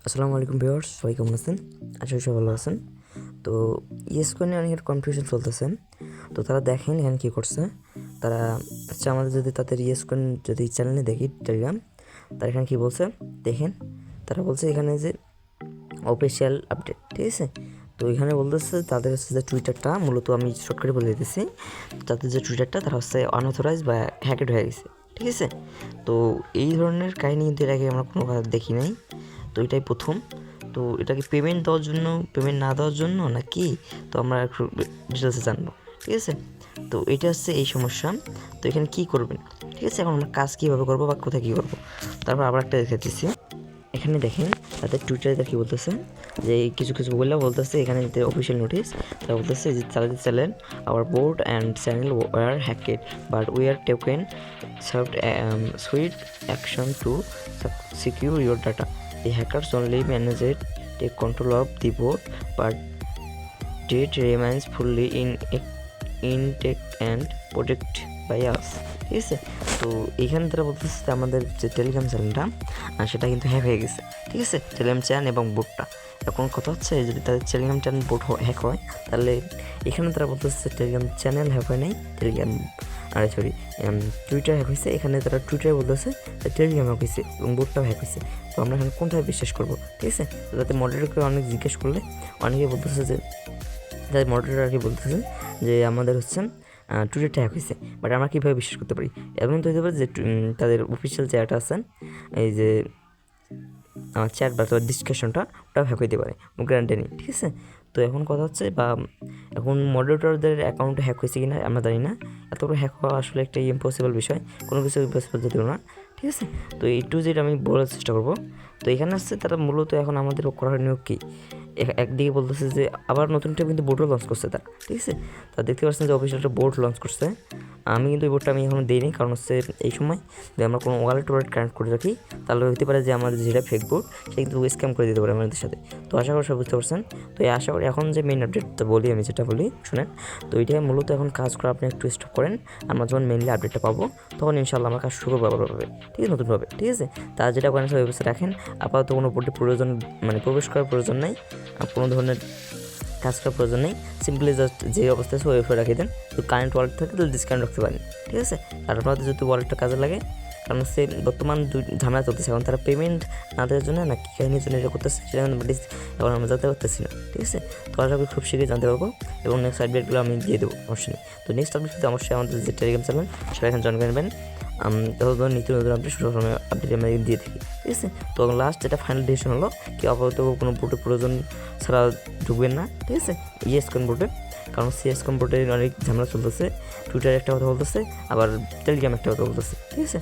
আসসালামু আলাইকুম ভিউয়ার্স, সবাই কেমন আছেন? আশা করি সবাই ভালো আছেন। তো ইয়েস কয়েনে অনেকের কনফিউশন চলতেছে। তো তারা দেখেন এখানে কী করছে। তারা আমাদের যদি তাদের ইয়েস কয়েন যদি চ্যানেলে দেখি টেলিগ্রাম, তারা এখানে কী বলছে দেখেন। তারা বলছে এখানে যে অফিসিয়াল আপডেট, ঠিক আছে। তো এখানে বলতেছে তাদের হচ্ছে যে টুইটারটা, মূলত আমি শর্টকাটে বলে দিতেছি, তাদের যে টুইটারটা তারা হচ্ছে আনঅথরাইজ বা হ্যাকেড হয়ে গেছে, ঠিক আছে। তো এই ধরনের কাহিনী কিন্তু এর আগে আমরা কোনো দেখি নাই। তো এটাই প্রথম। তো এটাকে পেমেন্ট দেওয়ার জন্য, পেমেন্ট না দেওয়ার জন্য না কি, তো আমরা একটু ডিটেলসে জানবো, ঠিক আছে। তো এটা হচ্ছে এই সমস্যা। তো এখানে কী করবেন, ঠিক আছে। এখন আমরা কাজ কীভাবে করবো বা কোথায় কী করবো, তারপর আবার একটা দেখে দিচ্ছি। এখানে দেখেন তাদের টুইটারে কী বলতেছে, যে কিছু কিছু বলতেছে এখানে অফিসিয়াল নোটিস। তারা বলতেছে যে তাদের channel our board and channel were hacked but we are taken swift action to secure your data. The hackers only managed take control of the board, but it remains fully intact and protected by us. ঠিক আছে। তো এইখানে তারা বলতেছে যে আমাদের যে Telegram চ্যানেলটা সেটা কিন্তু হ্যাক হয়ে গেছে, ঠিক আছে। টেলিগ্রাম চ্যানেল এবং বোর্ডটা, এখন কথা হচ্ছে যদি তাদের টেলিগ্রাম চ্যানেল বোর্ড হ্যাক হয়, তাহলে এখানে তারা বলতেছে টেলিগ্রাম চ্যানেল হ্যাক হয় নাই, টেলিগ্রাম টুইটার হ্যাক হয়েছে। এখানে তারা টুইটারে বলতেছে টেলিগ্রাম হ্যাক হয়েছে এবং বোর্ডটাও হ্যাক হয়েছে। তো আমরা এখানে কোনটায় বিশ্বাস করবো, ঠিক আছে। তো যাতে মডারেটরকে অনেক জিজ্ঞেস করলে অনেকে বলতেছে যে, যাদের মডারেটর আর কি বলতেছে যে আমাদের হচ্ছে টুইটারটা হ্যাক হয়েছে, বাট আমরা কীভাবে বিশ্বাস করতে পারি। এমন তো হতে পারে যে তাদের অফিসিয়াল চ্যাট আছেন, এই যে চ্যাট বা ডিসকাশনটা, ওটাও হ্যাক হইতে পারে, গ্যারান্টি নেই, ঠিক আছে। তো এখন কথা হচ্ছে বা এখন মডারেটরদের অ্যাকাউন্টে হ্যাক হয়েছে কিনা আমরা জানি না। এত করে হ্যাক হওয়া আসলে একটা ইম্পসিবল বিষয়, কোনো কিছু ইম্পসিবল যেতে না, ঠিক আছে। তো এই টু যেটা আমি বলার চেষ্টা করবো। তো এখানে আসছে তারা মূলত এখন আমাদের করণীয় কী, একদিকে বলতেছে যে আবার নতুনটা কিন্তু বোর্ডও লঞ্চ করছে তারা, ঠিক আছে। তা দেখতে পাচ্ছেন যে অফিসিয়াল একটা বোর্ড লঞ্চ করছে। আমি কিন্তু এই বোর্ডটা আমি এখনও দিইনি, কারণ হচ্ছে এই সময় যদি আমরা কোনো ওয়ালেট কানেক্ট করে রাখি, তাহলে হতে পারে যে আমাদের যেটা ফেক বোর্ড সে কিন্তু স্ক্যাম করে দিতে পারে আমাদের সাথে। তো আশা করি সব বুঝতে পারছেন। তো এই আশা করি এখন যে মেইন আপডেটটা বলি, আমি যেটা বলি শুনেন। তো এইটা মূলত এখন কাজ করে আপনি একটু স্টপ করেন, আমরা যখন মেইনলি আপডেটটা পাবো তখন ইনশাল্লাহ আমার কাজ শুরু করবো আবারভাবে, ঠিক আছে, নতুনভাবে, ঠিক আছে। তার যেটা করেন সব ব্যবস্থা রাখেন। আপাতত কোনো বোর্ডে প্রয়োজন প্রবেশ করার প্রয়োজন নেই, কোনো ধরনের কাজ করার প্রয়োজন নেই। সিম্পলি জাস্ট যে অবস্থায় আছে ওয়েবসাইট রাখি দেন। তো কারেন্ট ওয়ালেট থাকে তাহলে ডিসকাউন্ট রাখতে পারেন, ঠিক আছে। আর আপনাদের যদি ওয়ালেটটা কাজে লাগে, কারণ সে বর্তমান ঝামেলা চলতেছে, এখন তারা পেমেন্ট না দেওয়ার জন্য না কী কাহিনীর জন্য এটা করতেছে সেটা এখন আমরা জানতে পারতেছি না, ঠিক আছে। তো আশা করি খুব শীঘ্রই জানতে পারবো এবং নেক্সট আপডেটগুলো আমি দিয়ে দেবো, সমস্যা নেই। তো নেক্সট আপডেট অবশ্যই আমাদের যে টেলিগ্রাম চ্যানেল সেটা এখানে জয়েন করবেন। তখন নিত্য নতুন আপডেট সবসময় আপডেট আমরা দিয়ে থাকি, ঠিক আছে। তো লাস্ট যেটা ফাইনাল ডিসিশন হলো কি, আপাতত কোনো বোর্ডের প্রয়োজন ছাড়া ঢুকবেন না, ঠিক আছে, ইয়েস কোন বোর্ডে। কারণ সিএস কোন বোর্ডে অনেক ঝামেলা চলতেছে, টুইটারে একটা কথা বলতেছে, আবার টেলিগ্রাম একটা কথা বলতেছে, ঠিক আছে।